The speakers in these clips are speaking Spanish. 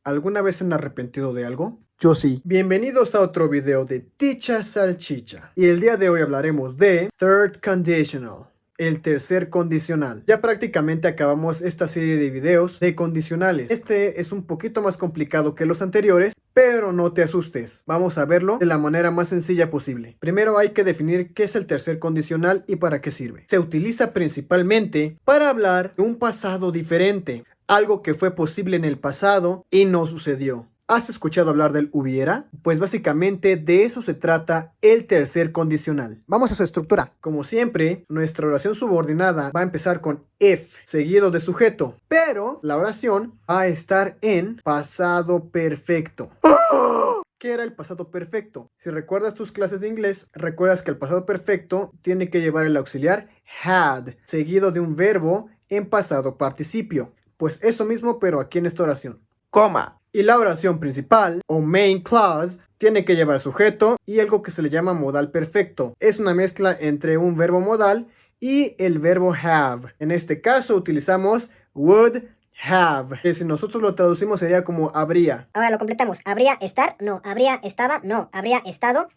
¿Alguna vez se han arrepentido de algo? Yo sí. Bienvenidos a otro video de Ticha Salchicha. Y el día de hoy hablaremos de Third Conditional. El tercer condicional. Ya prácticamente acabamos esta serie de videos de condicionales. Este es un poquito más complicado que los anteriores, pero no te asustes. Vamos a verlo de la manera más sencilla posible. Primero hay que definir qué es el tercer condicional y para qué sirve. Se utiliza principalmente para hablar de un pasado diferente. Algo que fue posible en el pasado y no sucedió. ¿Has escuchado hablar del hubiera? Pues básicamente de eso se trata el tercer condicional. Vamos a su estructura. Como siempre, nuestra oración subordinada va a empezar con if, seguido de sujeto. Pero la oración va a estar en pasado perfecto. ¿Qué era el pasado perfecto? Si recuerdas tus clases de inglés, recuerdas que el pasado perfecto tiene que llevar el auxiliar had, seguido de un verbo en pasado participio. Pues eso mismo, pero aquí en esta oración. Coma. Y la oración principal, o main clause, tiene que llevar sujeto y algo que se le llama modal perfecto. Es una mezcla entre un verbo modal y el verbo have. En este caso utilizamos would have, que si nosotros lo traducimos sería como habría. Ahora lo completamos. ¿Habría estar? No. ¿Habría estaba? No. ¿Habría estado?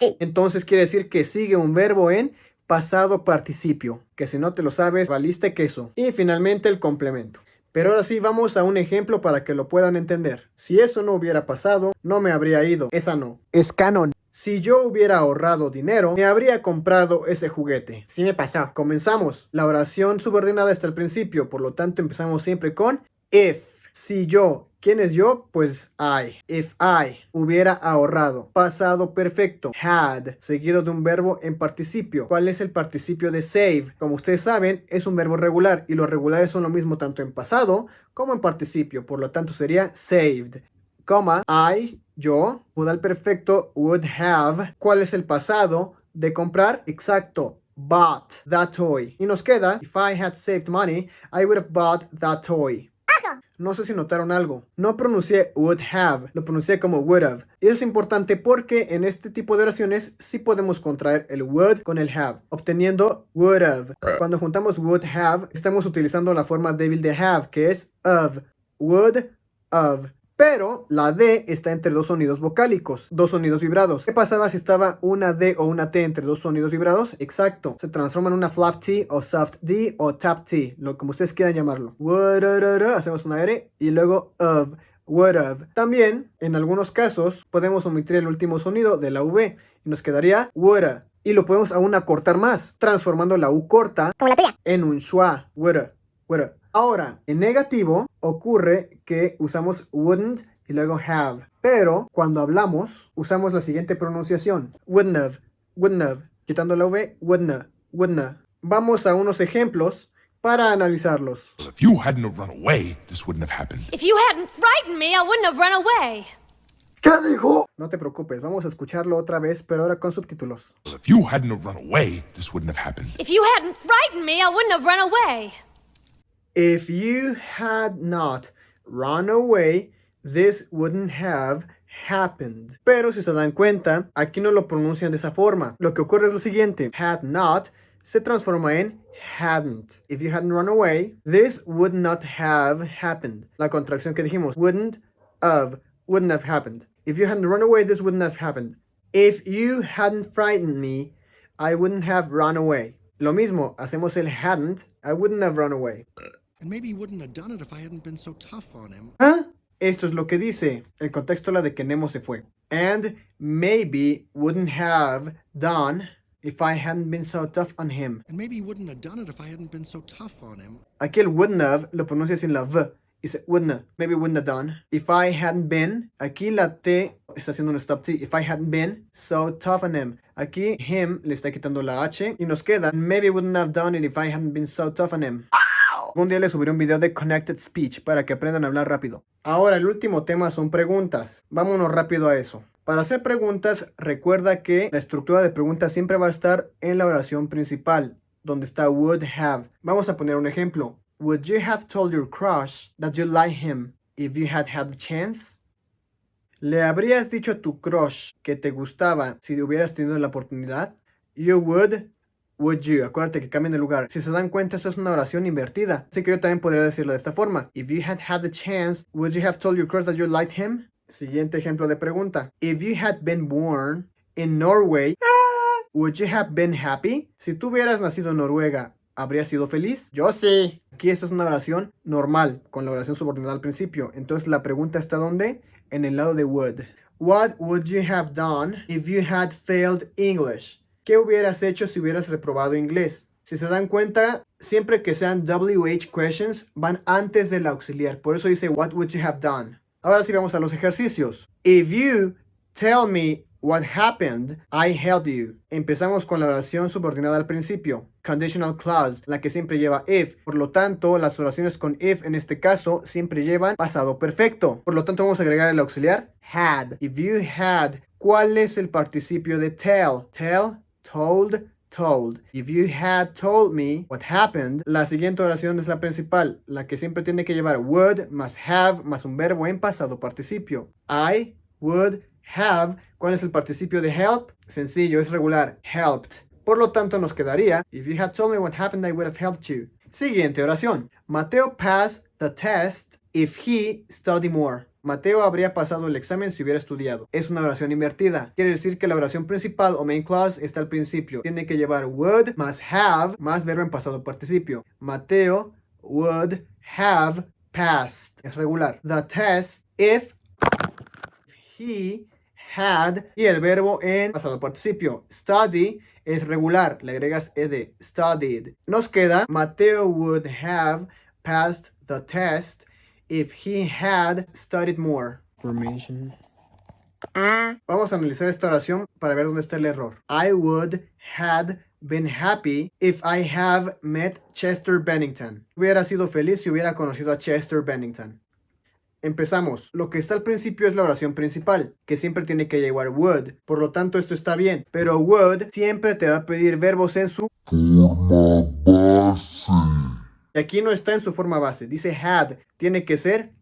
Sí. Entonces quiere decir que sigue un verbo en pasado participio, que si no te lo sabes, valiste queso. Y finalmente el complemento. Pero ahora sí vamos a un ejemplo para que lo puedan entender. Si eso no hubiera pasado, no me habría ido. Esa no. Es canon. Si yo hubiera ahorrado dinero, me habría comprado ese juguete. Sí me pasó. Comenzamos. La oración subordinada está al principio, por lo tanto empezamos siempre con if. Si yo, ¿quién es yo? Pues I. If I hubiera ahorrado. Pasado perfecto. Had, seguido de un verbo en participio. ¿Cuál es el participio de save? Como ustedes saben, es un verbo regular y los regulares son lo mismo tanto en pasado como en participio. Por lo tanto sería saved. Coma, I, yo, modal perfecto, would have. ¿Cuál es el pasado de comprar? Exacto. Bought that toy. Y nos queda, if I had saved money, I would have bought that toy. No sé si notaron algo. No pronuncié would have, lo pronuncié como would have. Y eso es importante porque en este tipo de oraciones sí podemos contraer el would con el have, obteniendo would have. Cuando juntamos would have, estamos utilizando la forma débil de have, que es of. Would of. Pero la D está entre dos sonidos vocálicos, dos sonidos vibrados. ¿Qué pasaba si estaba una D o una T entre dos sonidos vibrados? Exacto, se transforma en una flap T o soft D o tap T, lo como ustedes quieran llamarlo. Hacemos una R y luego of, would have. También, en algunos casos, podemos omitir el último sonido de la V y nos quedaría woulda. Y lo podemos aún acortar más, transformando la U corta Como la tuya. en un schwa, woulda, woulda. Ahora, en negativo, ocurre que usamos wouldn't y luego have. Pero, cuando hablamos, usamos la siguiente pronunciación. Wouldn't have. Quitando la V, wouldn't. Vamos a unos ejemplos para analizarlos. If you hadn't have run away, this wouldn't have happened. If you hadn't frightened me, I wouldn't have run away. ¿Qué dijo? No te preocupes, vamos a escucharlo otra vez, pero ahora con subtítulos. If you hadn't have run away, this wouldn't have happened. If you hadn't frightened me, I wouldn't have run away. If you had not run away, this wouldn't have happened. Pero si se dan cuenta, aquí no lo pronuncian de esa forma. Lo que ocurre es lo siguiente. Had not se transforma en hadn't. If you hadn't run away, this would not have happened. La contracción que dijimos, wouldn't have happened. If you hadn't run away, this wouldn't have happened. If you hadn't frightened me, I wouldn't have run away. Lo mismo, hacemos el hadn't, I wouldn't have run away. And maybe he wouldn't have done it if I hadn't been so tough on him. ¿Ah? Esto es lo que dice. El contexto la de que Nemo se fue. And maybe wouldn't have done if I hadn't been so tough on him. And maybe he wouldn't have done it if I hadn't been so tough on him. Aquí el wouldn't have lo pronuncia sin la V. Dice wouldn't have. Maybe wouldn't have done. If I hadn't been. Aquí la T está haciendo un stop T. If I hadn't been so tough on him. Aquí him le está quitando la H. Y nos queda maybe wouldn't have done it if I hadn't been so tough on him. Un día les subiré un video de Connected Speech para que aprendan a hablar rápido. Ahora el último tema son preguntas. Vámonos rápido a eso. Para hacer preguntas, recuerda que la estructura de preguntas siempre va a estar en la oración principal, donde está would have. Vamos a poner un ejemplo. Would you have told your crush that you like him if you had the chance? ¿Le habrías dicho a tu crush que te gustaba si hubieras tenido la oportunidad? You would would you. Acuérdate que cambian de lugar. Si se dan cuenta, esta es una oración invertida. Así que yo también podría decirlo de esta forma. If you had had the chance, would you have told your crush that you liked him? Siguiente ejemplo de pregunta. If you had been born in Norway, would you have been happy? Si tú hubieras nacido en Noruega, ¿habrías sido feliz? Yo sí. Aquí esta es una oración normal, con la oración subordinada al principio. Entonces la pregunta está ¿dónde? En el lado de would. What would you have done if you had failed English? ¿Qué hubieras hecho si hubieras reprobado inglés? Si se dan cuenta, siempre que sean WH questions, van antes del auxiliar. Por eso dice what would you have done. Ahora sí vamos a los ejercicios. If you tell me what happened, I help you. Empezamos con la oración subordinada al principio. Conditional clause, la que siempre lleva if. Por lo tanto, las oraciones con if en este caso siempre llevan pasado perfecto. Por lo tanto, vamos a agregar el auxiliar had. If you had, ¿cuál es el participio de tell? Tell, told, told. If you had told me what happened, la siguiente oración es la principal, la que siempre tiene que llevar would más have más un verbo en pasado participio. I would have. ¿Cuál es el participio de help? Sencillo, es regular. Helped. Por lo tanto, nos quedaría if you had told me what happened, I would have helped you. Siguiente oración. Mateo passed the test if he studied more. Mateo habría pasado el examen si hubiera estudiado. Es una oración invertida. Quiere decir que la oración principal o main clause está al principio. Tiene que llevar would más have más verbo en pasado participio. Mateo would have passed. Es regular. The test if he had y el verbo en pasado participio. Study es regular. Le agregas ed. Studied. Nos queda Mateo would have passed the test if he had studied more. Formation. Vamos a analizar esta oración para ver dónde está el error. I would had been happy if I have met Chester Bennington. Hubiera sido feliz si hubiera conocido a Chester Bennington. Empezamos. Lo que está al principio es la oración principal, que siempre tiene que llevar would. Por lo tanto, esto está bien. Pero would siempre te va a pedir verbos en su forma base. Y aquí no está en su forma base. Dice had. Tiene que ser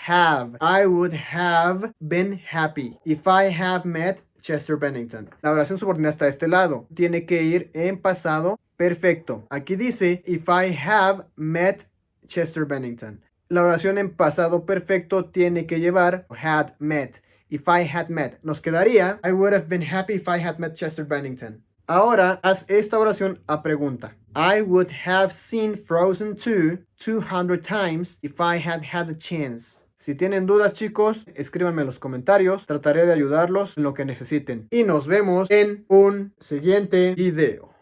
have. I would have been happy if I have met Chester Bennington. La oración subordinada está a este lado. Tiene que ir en pasado perfecto. Aquí dice if I have met Chester Bennington. La oración en pasado perfecto tiene que llevar had met. If I had met. Nos quedaría I would have been happy if I had met Chester Bennington. Ahora haz esta oración a pregunta. I would have seen Frozen 2 200 times if I had had the chance. Si tienen dudas, chicos, escríbanme en los comentarios. Trataré de ayudarlos en lo que necesiten. Y nos vemos en un siguiente video.